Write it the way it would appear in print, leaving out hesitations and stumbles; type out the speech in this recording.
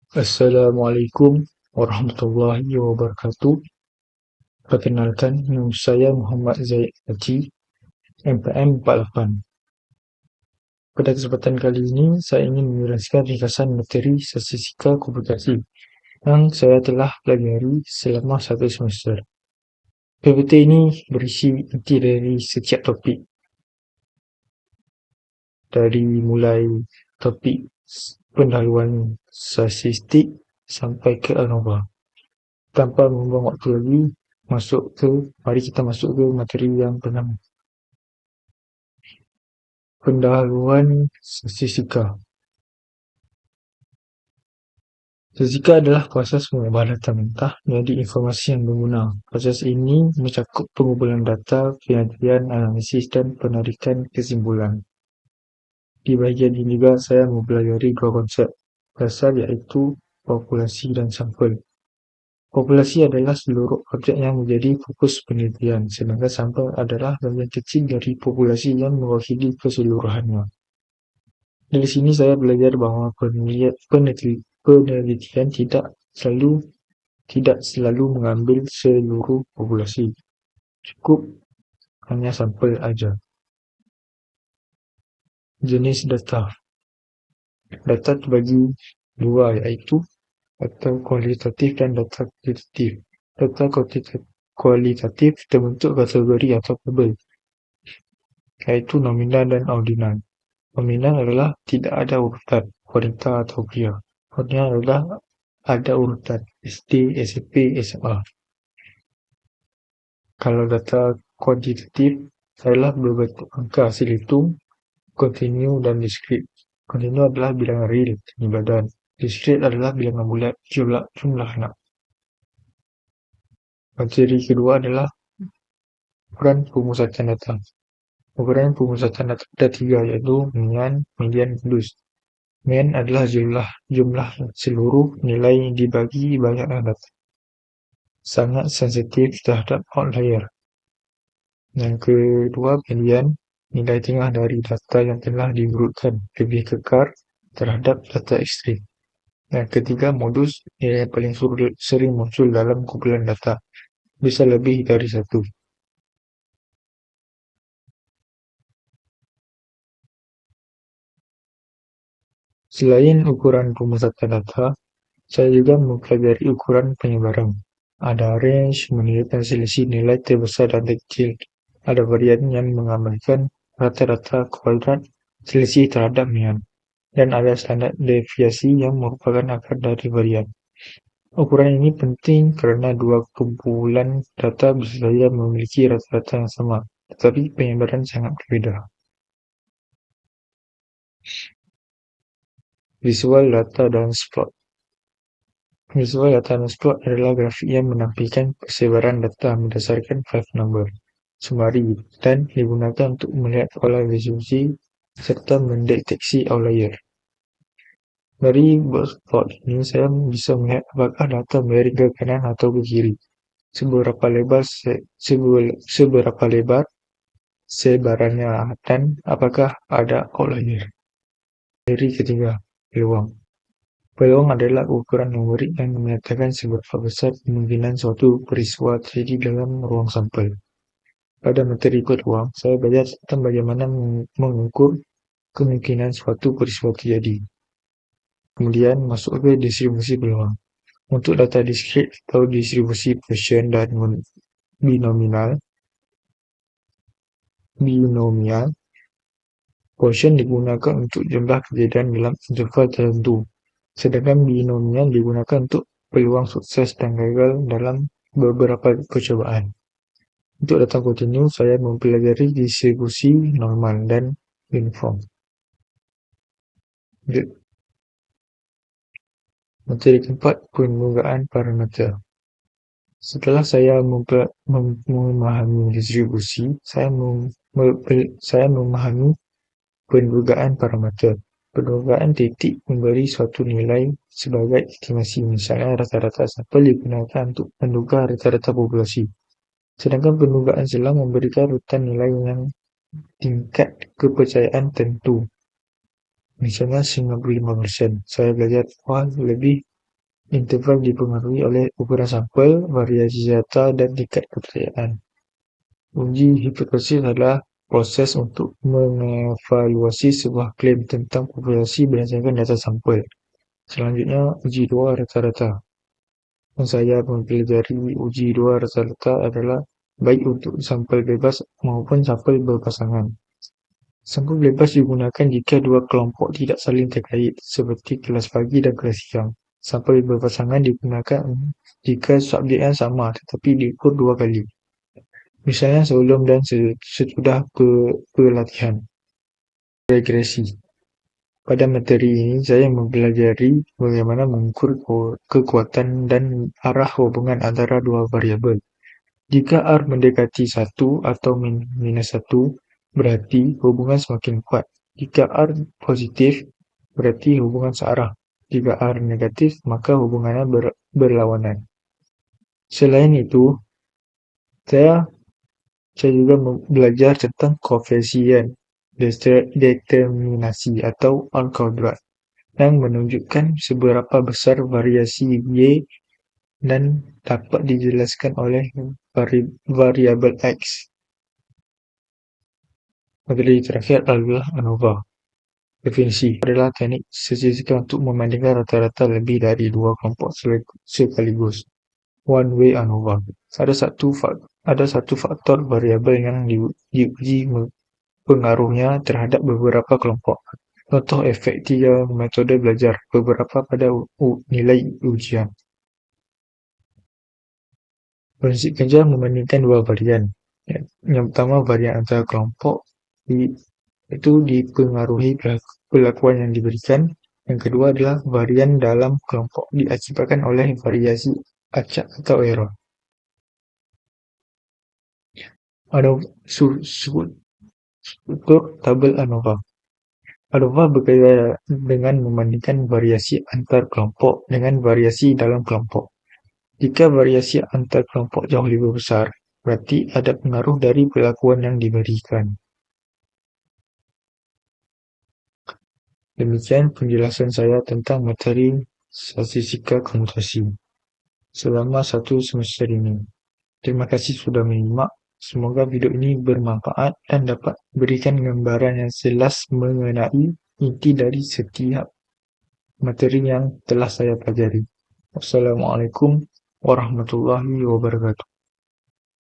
Assalamualaikum warahmatullahi wabarakatuh. Perkenalkan, nama saya Muhammad Zaid Haji, MPM 48. Pada kesempatan kali ini, saya ingin menjelaskan ringkasan materi statistika komunikasi yang saya telah pelajari selama satu semester. PPT ini berisi inti dari setiap topik, dari mulai topik pendahuluan statistik sampai ke ANOVA. Tanpa membuang waktu lagi, mari kita masuk ke materi yang pertama. Pendahuluan statistika. Statistika adalah proses mengubah data mentah menjadi informasi yang berguna. Proses ini mencakup pengumpulan data, penelitian, analisis, dan penarikan kesimpulan. Di bagian ini juga saya mempelajari dua konsep dasar, yaitu populasi dan sampel. Populasi adalah seluruh objek yang menjadi fokus penelitian, sedangkan sampel adalah bagian kecil dari populasi yang mewakili keseluruhannya. Dari sini saya belajar bahwa penelitian tidak selalu mengambil seluruh populasi, cukup hanya sampel aja. Jenis data. Data terbagi dua, yaitu data kualitatif dan data kuantitatif. Data kualitatif terbentuk kategori atau tabel, yaitu nominal dan ordinal. Nominal adalah tidak ada urutan, wanita atau pria. Ordinal adalah ada urutan, SD, SMP, SMA. Kalau data kuantitatif adalah berbentuk angka hasil hitung, kontinu dan diskrit. Kontinu adalah bilangan real, tinggi badan. Diskrit adalah bilangan bulat, jumlah anak. Materi kedua adalah ukuran pemusatan data. Ukuran pemusatan data ada tiga, yaitu median, modulus. Median adalah jumlah seluruh nilai dibagi banyaknya data. Sangat sensitif terhadap outlier. Yang kedua, median, nilai tengah dari data yang telah diurutkan, lebih kekar terhadap data ekstrim. Yang ketiga, modus, nilai yang paling sering muncul dalam kumpulan data, bisa lebih dari satu. Selain ukuran pemusatan data, saya juga mempelajari ukuran penyebaran. Ada range, menunjukkan selisih nilai terbesar dan terkecil. Ada varian yang menggambarkan rata-rata kuadrat selisih terhadap median. Dan ada standar deviasi yang merupakan akar dari varian. Ukuran ini penting karena dua kumpulan data bisa saja memiliki rata-rata yang sama, tetapi penyebaran sangat berbeda. Visual data dan plot. Visual data dan plot adalah grafik yang menampilkan persebaran data berdasarkan 5 number summary dan digunakan untuk melihat pola distribusi serta mendeteksi outlier. Dari plot ini saya bisa melihat apakah data miring ke kanan atau ke kiri, seberapa lebar sebarannya, dan apakah ada outlier. Dari ketiga, peluang. Peluang adalah ukuran numerik yang menyatakan seberapa besar kemungkinan suatu peristiwa terjadi dalam ruang sampel. Pada materi peluang, saya belajar tentang bagaimana mengukur kemungkinan suatu peristiwa terjadi. Kemudian masuk ke distribusi peluang. Untuk data diskrit atau distribusi Poisson dan binomial, Poisson digunakan untuk jumlah kejadian dalam interval tertentu, sedangkan binomial digunakan untuk peluang sukses dan gagal dalam beberapa percobaan. Untuk data kontinu, saya mempelajari distribusi normal dan uniform. Materi keempat, penunggaan parameter. Setelah saya memahami distribusi, saya memahami pendugaan parameter. Pendugaan titik memberi suatu nilai sebagai estimasi, misalnya rata-rata sampel digunakan untuk menduga rata-rata populasi. Sedangkan pendugaan selang memberikan rutan nilai yang tingkat kepercayaan tentu. Misalnya 95%. Saya belajar lebih Interval dipengaruhi oleh ukuran sampel, variasi data, dan tingkat kepercayaan. Uji hipotesis adalah proses untuk mengevaluasi sebuah klaim tentang populasi berdasarkan data sampel. Selanjutnya, uji dua rata-rata. Saya mempelajari uji dua rata-rata adalah baik untuk sampel bebas maupun sampel berpasangan. Sampel bebas digunakan jika dua kelompok tidak saling terkait, seperti kelas pagi dan kelas siang. Sampel berpasangan digunakan jika subjeknya sama tetapi diukur dua kali. Misalnya sebelum dan sesudah pelatihan. Regresi. Pada materi ini, saya mempelajari bagaimana mengukur kekuatan dan arah hubungan antara dua variabel. Jika R mendekati 1 atau minus 1, berarti hubungan semakin kuat. Jika R positif, berarti hubungan searah. Jika R negatif, maka hubungannya berlawanan. Selain itu, saya juga belajar tentang koefisien determinasi atau algebra yang menunjukkan seberapa besar variasi Y dan dapat dijelaskan oleh variabel X. Materi terakhir adalah ANOVA. Definisi adalah teknik statistika untuk membandingkan rata-rata lebih dari dua kelompok sekaligus. One way ANOVA. Ada satu faktor variabel yang diuji pengaruhnya terhadap beberapa kelompok. Contoh efek 3 metode belajar, beberapa pada nilai ujian. Prinsip kerja membandingkan dua varian. Yang pertama, varian antara kelompok itu dipengaruhi perlakuan yang diberikan. Yang kedua adalah varian dalam kelompok diakibatkan oleh variasi acak atau error. Struktur tabel ANOVA. ANOVA berkaitan dengan membandingkan variasi antar kelompok dengan variasi dalam kelompok. Jika variasi antar kelompok jauh lebih besar, berarti ada pengaruh dari perlakuan yang diberikan. Demikian penjelasan saya tentang materi statistika komutasi selama satu semester ini. Terima kasih sudah menyimak. Semoga video ini bermanfaat dan dapat berikan gambaran yang jelas mengenai inti dari setiap materi yang telah saya pelajari. Wassalamualaikum warahmatullahi wabarakatuh.